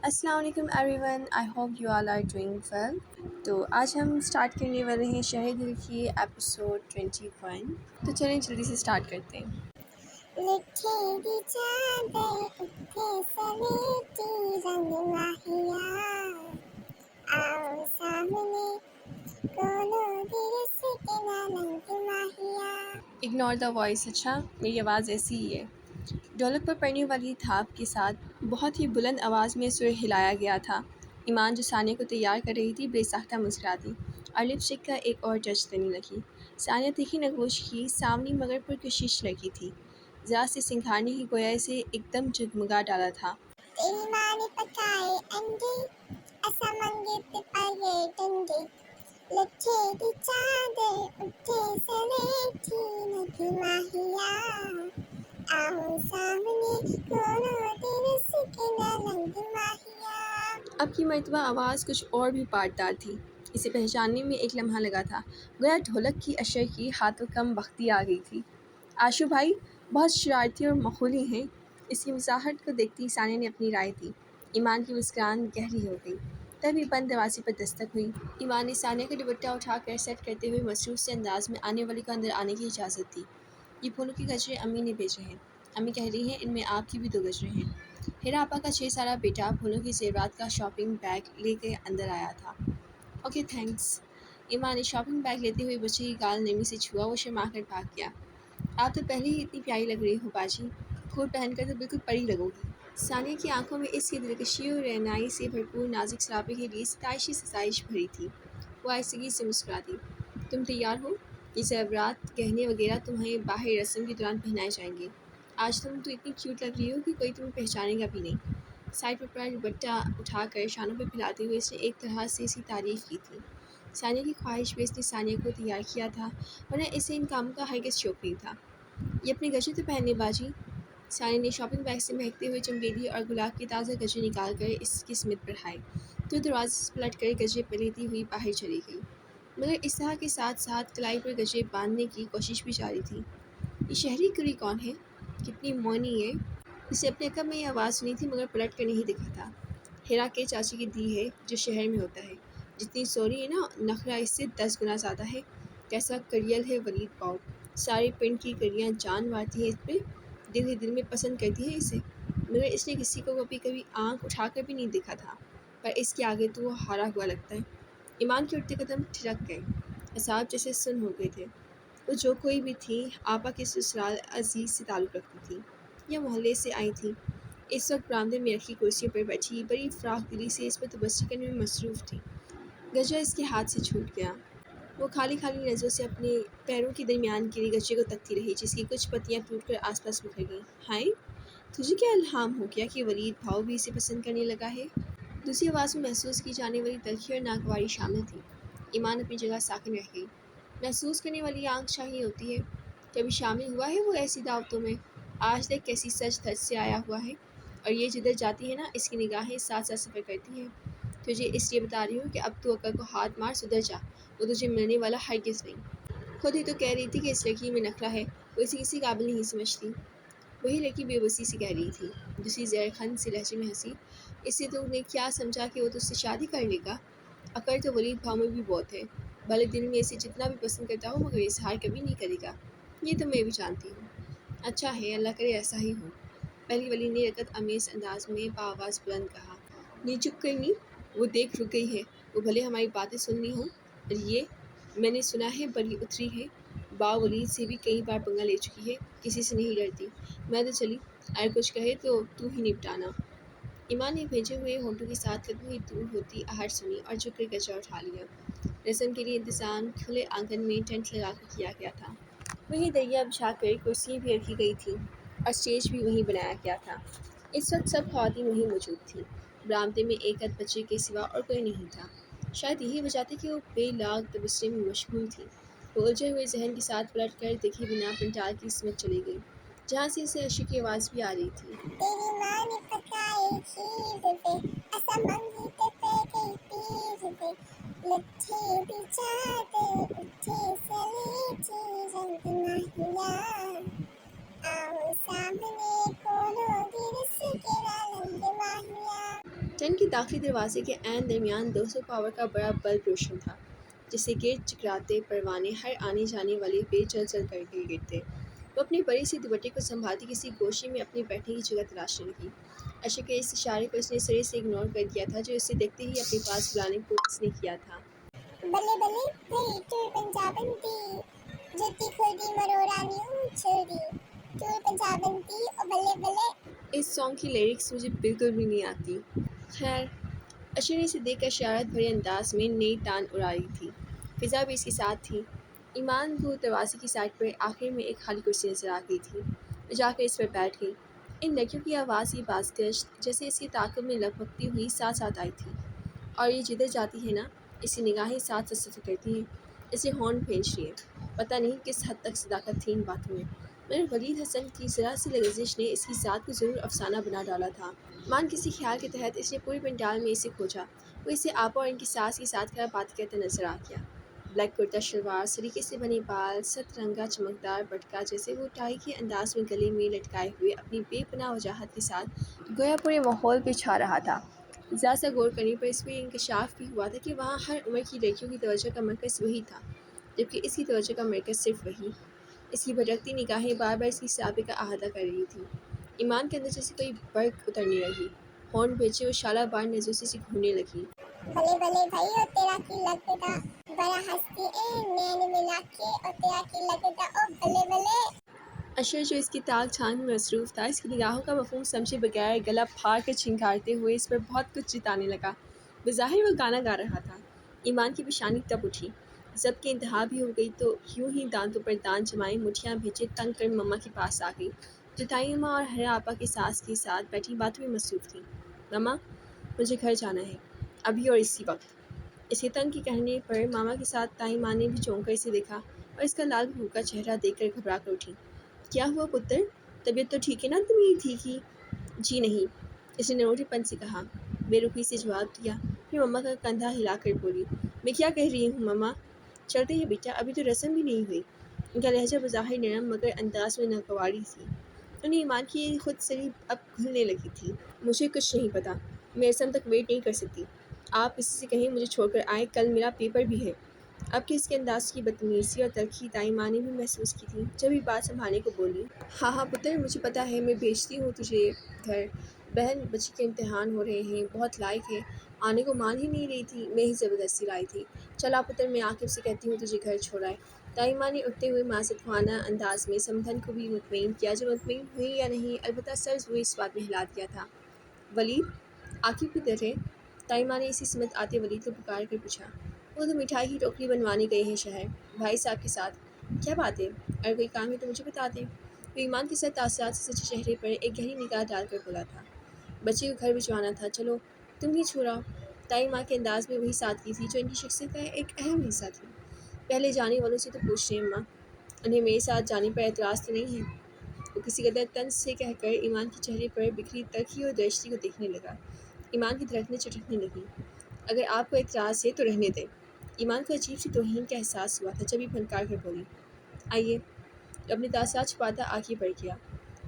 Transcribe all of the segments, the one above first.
السلام علیکم everyone, I hope you all are doing well. تو آج ہم اسٹارٹ کرنے والے ہیں شہر دل کی ایپیسوڈ 21۔ تو چلیں جلدی سے اسٹارٹ کرتے ہیں۔ لکھے دی چادر اٹھے سلیٹی رنگ ماہیا آؤ سامنے کونوں درس کے نالنگ ماہیا۔ اگنور دا وائس، اچھا میری آواز ایسی ہی ہے۔ ڈھولک پر پڑنے والی تھاپ کے ساتھ بہت ہی بلند آواز میں سر ہلایا گیا تھا۔ ایمان جو ثانیہ کو تیار کر رہی تھی بے ساختہ مسکرا دی اور لپسٹک کا ایک اور ٹچ دینے لگی۔ ثانیہ تیکھی نگوش کی سامنی مگر پر کشش لگی تھی، ذرا سے سنگھارنے کی گویا اسے ایک دم جگمگا ڈالا تھا۔ تیری ماں نے پکائے انڈے اسا منگے تے پائے ڈنڈے، لکھے دی چادر اٹھے سلیٹی رنگ ماہیا آؤ سامنے کونوں درس کے نالنگ ماہیا۔ اب کی مرتبہ آواز کچھ اور بھی پاٹدار تھی۔ اسے پہچاننے میں ایک لمحہ لگا تھا، گویا ڈھولک کی اشر کی ہاتھوں کم بختی آ گئی تھی۔ آشو بھائی بہت شرارتی اور مخولی ہیں، اس کی مساحت کو دیکھتی ثانیہ نے اپنی رائے دی۔ ایمان کی مسکراہٹ گہری ہو گئی، تبھی بند دروازے پر دستک ہوئی۔ ایمان نے ثانیہ کا دوپٹہ اٹھا کر سیٹ کرتے ہوئے مصروف سے انداز میں آنے والی کو اندر آنے کی اجازت دی۔ یہ پھولوں کے گجرے امی نے بھیجے ہیں، امی کہہ رہی ہیں ان میں آپ کی بھی 2 گجرے ہیں۔ ہیرا آپا کا 6 سالہ بیٹا پھولوں کی زیورات کا شاپنگ بیگ لے کے اندر آیا تھا۔ Okay thanks. ایمان نے شاپنگ بیگ لیتے ہوئے بچے کی گال نرمی سے چھوا، وہ شرما کر بھاگ گیا۔ آپ تو پہلے ہی اتنی پیاری لگ رہی ہو باجی، پھول پہن کر تو بالکل پری لگو گی۔ ثانیہ کی آنکھوں میں اس کی دلکشی اور رعنائی سے بھرپور نازک سراپے کے لیے ستائشی ستائش بھری تھی۔ وہ آہستگی سے مسکرا دی۔ تم تیار ہو؟ یہ زیورات گہنے وغیرہ تمہیں باہر رسم کے دوران پہنائے جائیں گے۔ آج تم تو اتنی کیوٹ لگ رہی ہو کہ کوئی تمہیں پہچانے گا بھی نہیں۔ سائڈ پر پڑا دوپٹہ اٹھا کر شانوں پہ پھیلاتے ہوئے اس نے ایک طرح سے اس کی تعریف کی تھی۔ ثانیہ کی خواہش پہ اس نے ثانیہ کو تیار کیا تھا، ورنہ اسے ان کاموں کا ہرگز شوق نہیں تھا۔ یہ اپنے گجرے تو پہن لے باجی۔ ثانیہ نے شاپنگ بیگ سے مہکتے ہوئے چنبیلی اور گلاب کے تازہ گجرے نکال کر اس کی سمت بڑھائے، تو دروازے سے پلٹ کر گجرے لیتی ہوئی باہر چلی گئی، مگر اس طرح کے ساتھ ساتھ کلائی پر گجرے باندھنے کی کوشش بھی جاری تھی۔ یہ شہری کڑی کون ہے؟ کتنی مونی ہے؟ اسے اپنے عقب میں یہ آواز سنی تھی مگر پلٹ کر نہیں دیکھا تھا۔ ہیرا کے چاچی کی دی ہے جو شہر میں ہوتا ہے، جتنی سوری ہے نا نخرہ اس سے 10 گنا زیادہ ہے۔ کیسا کریل ہے ولید پاؤ، سارے پنڈ کی کڑیاں جان مارتی ہیں اس پہ، دل ہی دل میں پسند کرتی ہے اسے، مگر اس نے کسی کو کبھی آنکھ اٹھا کر بھی نہیں دیکھا تھا، پر اس کے آگے تو وہ ہارا ہوا لگتا ہے۔ ایمان کے اٹھتے قدم ٹھڑک گئے، اعصاب جیسے سن ہو گئے تھے۔ وہ جو کوئی بھی تھی آپا کے سسرال عزیز سے تعلق رکھتی تھی یا محلے سے آئی تھی، اس وقت برآمدے میں رکھی کرسی پر بیٹھی بڑی فراخ دلی سے اس پر تبصرہ کرنے میں مصروف تھی۔ گجرا اس کے ہاتھ سے چھوٹ گیا۔ وہ کھالی نظروں سے اپنے پیروں کے درمیان گرے گجرے کو تکتی رہی، جس کی کچھ پتیاں ٹوٹ کر آس پاس بکھر گئیں۔ ہائے، تجھے کیا الہام ہو گیا کہ ولید بھاؤ بھی اسے پسند کرنے لگا ہے؟ دوسری آواز میں محسوس کی جانے والی تلخی اور ناگواری شامل تھی۔ ایمان اپنی جگہ ساکن رہ گئی۔ محسوس کرنے والی آنکھ شاہی ہوتی ہے، کبھی شامل ہوا ہے وہ ایسی دعوتوں میں؟ آج تک کیسی سج دھج سے آیا ہوا ہے، اور یہ جدھر جاتی ہے نا اس کی نگاہیں ساتھ ساتھ سفر کرتی ہیں۔ تجھے اس لیے بتا رہی ہوں کہ اب تو عقل کو ہاتھ مار سدھر جا، وہ تجھے ملنے والا ہرگز نہیں۔ خود ہی تو کہہ رہی تھی کہ اس لڑکی میں نخرہ ہے، وہ اسے کسی قابل نہیں سمجھتی۔ وہی لڑکی بے بسی سے کہہ رہی تھی، دوسری زیر خند سے لہجے میں ہنسی۔ اس سے تو نے کیا سمجھا کہ وہ تجھ سے شادی کر لے گا؟ عقل تو ولید بھاؤ میں بھی بہت ہے، بھلے دل میں اسے جتنا بھی پسند کرتا ہو مگر اظہار کبھی نہیں کرے گا، یہ تو میں بھی جانتی ہوں۔ اچھا ہے، اللہ کرے ایسا ہی ہو، پہلی ولی نے رقت امیز انداز میں بآواز بلند کہا۔ نی چپ کرنی، وہ دیکھ رک گئی ہے، وہ بھلے ہماری باتیں سننی ہوں، اور یہ میں نے سنا ہے بڑی اتری ہے، با ولید سے بھی کئی بار پنگا لے چکی ہے، کسی سے نہیں ڈرتی۔ میں تو چلی، اگر کچھ کہے تو ہی نپٹانا۔ ایمان نے بھیجے ہوئے ہونٹوں کے ساتھ قدموں ہی دور ہوتی آہٹ سنی اور جھک کر گجرا اٹھا لیا۔ رسم کے لیے انتظام کھلے آنگن میں ٹینٹ لگا کر کیا گیا تھا۔ وہیں دریا بچھا کر کرسیاں بھی رکھی گئی تھیں اور اسٹیج بھی وہیں بنایا گیا تھا۔ اس وقت سب خواتین وہیں موجود تھیں، برآمدے میں ایک آدھ بچے کے سوا اور کوئی نہیں تھا۔ شاید یہی وجہ تھی کہ وہ بے لاگ تبصرے میں مشغول تھی۔ وہ الجھے ہوئے ذہن کے ساتھ پلٹ کر دیکھے بنا پنڈال کی سمت چلی گئی، جہاں سے اسے عشق کی آواز بھی آ رہی تھی۔ تیری ماں نے پکائے کھیر دے اسا منگے تے پائے پیر دے، لکھے دی چادر اٹھے سلیٹی رنگ ماہیا آؤ سامنے کونوں درس کے نالنگ ماہیا۔ ٹرین کے داخلی دروازے کے عین درمیان 200 پاور کا بڑا بلب روشن تھا، جس سے گرد چکراتے پروانے ہر آنے جانے والے پہ چل چل کر گرتے۔ وہ اپنے بڑے سے دوپٹے کو سنبھالتی کسی گوشے میں اپنے بیٹھنے کی جگہ تلاشنے لگی۔ اشر کے اس اشارے کو اس نے سرے سے اگنور کر دیا تھا جو اسے دیکھتے ہی اپنے پاس بلانے کو اس نے کیا تھا۔ بلے بلے بھئی ٹور پنجابن دی جتی کھردی مرورانی چھوڑی ٹور پنجابن دی او بلے بلے۔ اس سانگ کی لیرکس مجھے بالکل بھی نہیں آتی۔ خیر، اشر نے اسے دیکھ کر شرارت بھرے انداز میں نئی ٹان اڑا رہی تھی۔ فضا بھی اس کے ساتھ تھی۔ ایمان کو دروازے کی سائڈ پر آخر میں ایک خالی کرسی نظر آ گئی تھی۔ وہ جا کر اس پر بیٹھ گئی۔ ان لڑکیوں کی آواز کی بازگشت جیسے اس کی تعاقب میں لپکتی ہوئی ساتھ ساتھ آئی تھی، اور یہ جدھر جاتی ہے نا، اس کی نگاہیں ساتھ ساتھ سفر کرتی ہیں، اسے ہارن کھینچتی ہیں۔ پتہ نہیں کس حد تک صداقت تھی ان باتوں میں، مگر ولید حسن کی ذرا سی لغزش نے اس کی ذات کو ضرور افسانہ بنا ڈالا تھا۔ مان کسی خیال کے تحت اس نے پورے پنڈال میں اسے کھوجا۔ وہ اسے آپا اور ان کی ساس کے ساتھ کھڑا باتیں کرتا نظر آ گیا۔ بلیک کرتا شلوار، سلیقے سے بنے بال، ست رنگا چمکدار پٹکا جیسے وہ ٹائی کے انداز میں گلے میں لٹکائے ہوئے اپنی بے پناہ وجاہت کے ساتھ گویا پورے ماحول پہ چھا رہا تھا۔ ذرا سا غور کرنے پر اس پہ انکشاف بھی ہوا تھا کہ وہاں ہر عمر کی لڑکیوں کی توجہ کا مرکز وہی تھا، جبکہ اس کی توجہ کا مرکز صرف وہی۔ اس کی بھٹکتی نگاہیں بار بار اس کی سابقہ کا احاطہ کر رہی تھیں۔ ایمان کے اندر جیسے کوئی برق اترنے لگی۔ ہارن بھیجے وہ شالہ بار نظروں سے اسے گھورنے لگی۔ بلے بلے بھئی او تیرا کی لگدا بڑا ہستی اے نین ملا کے او تیرا کی لگدا او بلے بلے۔ اشر جو اس کی تاک چھان میں مصروف تھا، اس کی نگاہوں کا مفہوم سمجھے بغیر گلا پھاڑ کر چھنکارتے ہوئے اس پر بہت کچھ جتانے لگا۔ بظاہر وہ گانا گا رہا تھا۔ ایمان کی پیشانی تب اٹھی، ضبط کی انتہا بھی ہو گئی تو یوں ہی دانتوں پر دانت جمائے مٹھیاں بھیجے تنگ کر مما کے پاس آ گئی، جو تائی اماں اور ہرا آپا کے ساس کے ساتھ بیٹھی باتوں میں مصروف تھیں۔ مما، مجھے گھر جانا ہے، ابھی اور اسی وقت۔ اس کے تنگ کے کہنے پر ماما کے ساتھ تائی ماں نے بھی چونک کر اسے دیکھا اور اس کا لال بھوکا چہرہ دیکھ کر گھبرا کر اٹھی۔ کیا ہوا پتر، طبیعت تو ٹھیک ہے نا تمہاری کی؟ جی نہیں، اس نے نروٹے پن سے کہا۔ بے رخی سے جواب دیا، پھر مما کا کندھا ہلا کر بولی، میں کیا کہہ رہی ہوں مما، چلتے ہیں بیٹا، ابھی تو رسم بھی نہیں ہوئی۔ ان کا لہجہ بظاہر نرم مگر انداز میں ناگواری تھی۔ انہیں ایمان کی خود سری اب کھلنے لگی تھی۔ مجھے کچھ نہیں پتا، میں رسم تک ویٹ نہیں کر سکتی، آپ کسی سے کہیں مجھے چھوڑ کر آئیں، کل میرا پیپر بھی ہے۔ اب کہ اس کے انداز کی بدتمیزی اور تلخی تائی ماں نے بھی محسوس کی تھی، جب یہ بات سنبھالنے کو بولی، ہاں ہاں پتر، مجھے پتہ ہے، میں بھیجتی ہوں تجھے گھر، بہن بچی کے امتحان ہو رہے ہیں، بہت لائق ہے، آنے کو مان ہی نہیں رہی تھی، میں ہی زبردستی لائی تھی، چلا پتر میں عاقب سے کہتی ہوں تجھے گھر چھوڑائے۔ تائی ماں نے اٹھتے ہوئے معذرت خواہ انداز میں سمدھن کو بھی مطمئن کیا، جو مطمئن ہوئی یا نہیں، البتہ سر ضرور اس بات میں ہلا دیا تھا۔ ولید، عاقب کدھر ہے؟ تائی ماں نے اسی سمت آتے ولید کو پکار کر پوچھا۔ وہ تو مٹھائی کی ٹوکری بنوانے گئے ہیں شہر، بھائی صاحب کے ساتھ۔ کیا بات ہے، اگر کوئی کام ہے تو مجھے بتا دیں۔ وہ ایمان کے ساتھ تاثرات سے سچے چہرے پر ایک گہری نگاہ ڈال کر بولا تھا، بچے کو گھر بھجوانا تھا، چلو تم ہی چھوڑاؤ۔ تائی ماں کے انداز میں وہی سادگی تھی جو ان کی شخصیت کا ایک اہم حصہ تھی۔ پہلے جانے والوں سے تو پوچھ لیں اماں، انہیں میرے ساتھ جانے پر اعتراض تو نہیں ہے؟ وہ کسی قدر طنز سے کہہ کر ایمان کے چہرے پر بکھری تلخی اور درشتی کو دیکھنے لگا۔ ایمان کی دھڑکنیں چٹکنے لگیں۔ اگر آپ کو اعتراض ہے تو رہنے دیں۔ ایمان کو عجیب سی توہین کا احساس ہوا تھا جب یہ پھنکار کر بولی، آئیے۔ تو اپنے تاثرات چھپاتا آگے بڑھ گیا۔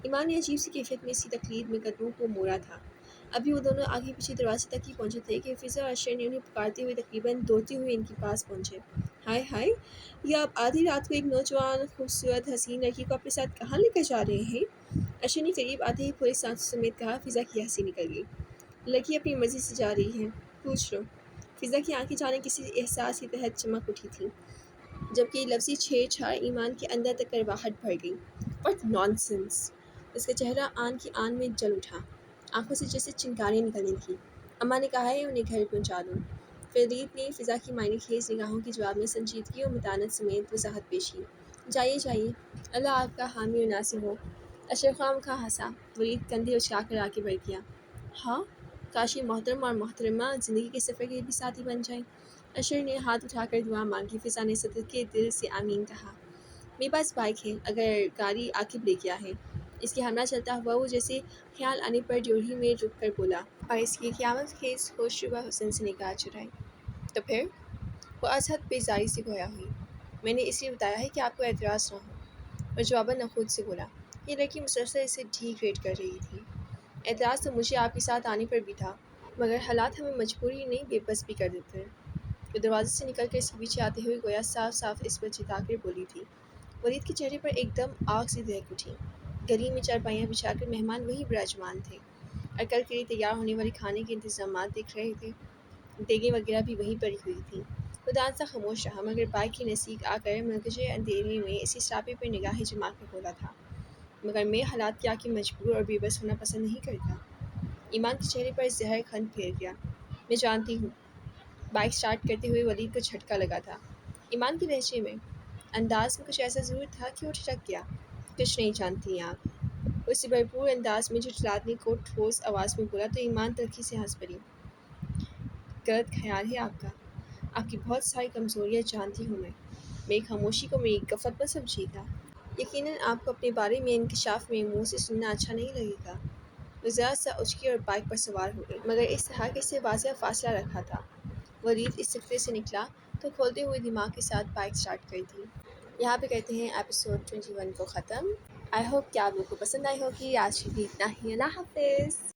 ایمان نے عجیب سی کیفیت میں اس کی تقلید میں قدموں کو موڑا تھا۔ ابھی وہ دونوں آگے پیچھے دروازے تک ہی پہنچے تھے کہ فضا اور اشر نے انہیں پکارتے ہوئے تقریباً دوڑتے ہوئے ان کے پاس پہنچے۔ ہائے ہائے، یہ آپ آدھی رات کو ایک نوجوان خوبصورت حسین لڑکی کو اپنے ساتھ کہاں لے کر جا رہے ہیں؟ اشر نے قریب آتے ہی پورے سانسوں سمیت کہا۔ فضا کی ہنسی نکل گئی۔ لڑکی اپنی مرضی سے جا رہی ہے، پوچھ لو۔ فضا کی آنکھیں جانے کسی احساس کے تحت چمک اٹھی تھیں، جبکہ یہ لفظی چھیڑ چھاڑ ایمان کے اندر تک کرواہٹ بھر گئی۔ What naan sense! اس کا چہرہ آن کی آن میں جل اٹھا، آنکھوں سے جیسے چنگاریاں نکلنے لگیں۔ اماں نے کہا ہے انہیں گھر پہنچا دوں۔ ولید نے فضا کی معنی خیز نگاہوں کے جواب میں سنجیدگی اور متانت سمیت وضاحت پیش کی، جائیے جائیے، اللہ آپ کا حامی و ناصر ہو۔ اشر خواہ مخواہ ہنسا۔ ولید کندھے اچکا کر آگے بڑھ گیا، ہاں، کاش یہ محترم اور محترمہ زندگی کے سفر کے بھی ساتھی بن جائیں۔ اشر نے ہاتھ اٹھا کر دعا مانگی۔ فضا نے صدقے دل سے آمین کہا۔ میرے پاس بائک ہے، اگر گاڑی عاقب لے گیا ہے۔ اس کے ہمراہ چلتا ہوا وہ جیسے خیال آنے پر ڈیوڑھی میں رک کر بولا، اور اس کی قیامت خیز ہوش ربا حسن سے نگاہ چرائی۔ تو پھر؟ وہ ازحد بیزاری سے گویا ہوئی، میں نے اس لیے بتایا ہے کہ آپ کو اعتراض نہ ہو۔ اور جواباً نخوت سے بولا، یہ لڑکی مسلسل اسے ڈی گریڈ کر رہی تھی۔ اعتراض تو مجھے آپ کے ساتھ آنے پر بھی تھا، مگر حالات ہمیں مجبوری نہیں بے بس بھی کر دیتے ہیں۔ وہ دروازے سے نکل کر اس کے پیچھے آتے ہوئے گویا صاف صاف اس پر چتا کر بولی تھی۔ ولید کے چہرے پر ایک دم آگ سی دہک اٹھی۔ گلی میں چارپائیاں بچھا کر مہمان وہیں براجمان تھے اور کل کے لیے تیار ہونے والے کھانے کے انتظامات دیکھ رہے تھے۔ دیگیں وغیرہ بھی وہیں پڑی ہوئی تھیں۔ وہ دانستہ خاموش رہا مگر بائک کی نزدیک آ کر ملکجے اندھیرے میں اسی سراپے پر نگاہیں جما کر بولا تھا، مگر میں حالات کے آگے مجبور اور بے بس ہونا پسند نہیں کرتا۔ ایمان کے چہرے پر زہر کھنڈ پھیر گیا۔ میں جانتی ہوں۔ بائک سٹارٹ کرتے ہوئے ولید کو جھٹکا لگا تھا۔ ایمان کے لہجے میں، انداز میں کچھ ایسا ضرور تھا کہ وہ ٹھٹک گیا۔ کچھ نہیں جانتی ہیں آپ، وہ اسے بھرپور انداز میں جھٹلانے کو ٹھوس آواز میں بولا تو ایمان تلخی سے ہنس پڑی۔ غلط خیال ہے آپ کا، آپ کی بہت ساری کمزوریاں جانتی ہوں میں۔ میری خاموشی کو میری غفلت مت سمجھیے گا۔ یقیناً آپ کو اپنے بارے میں انکشاف میرے منہ سے سننا اچھا نہیں لگے گا۔ وہ ذرا سا اچکی اور بائک پر سوار ہو گئی، مگر اس طرح کہ اسے واضح فاصلہ رکھا تھا۔ ولید اس سکتے سے نکلا تو کھولتے ہوئے دماغ کے ساتھ بائک سٹارٹ کر دی۔ یہاں پہ کرتے ہیں ایپیسوڈ 21 کو ختم۔ آئی ہوپ کہ آپ لوگوں کو پسند آئی ہوگی۔ آج کے لیے اتنا ہی۔ اللہ حافظ۔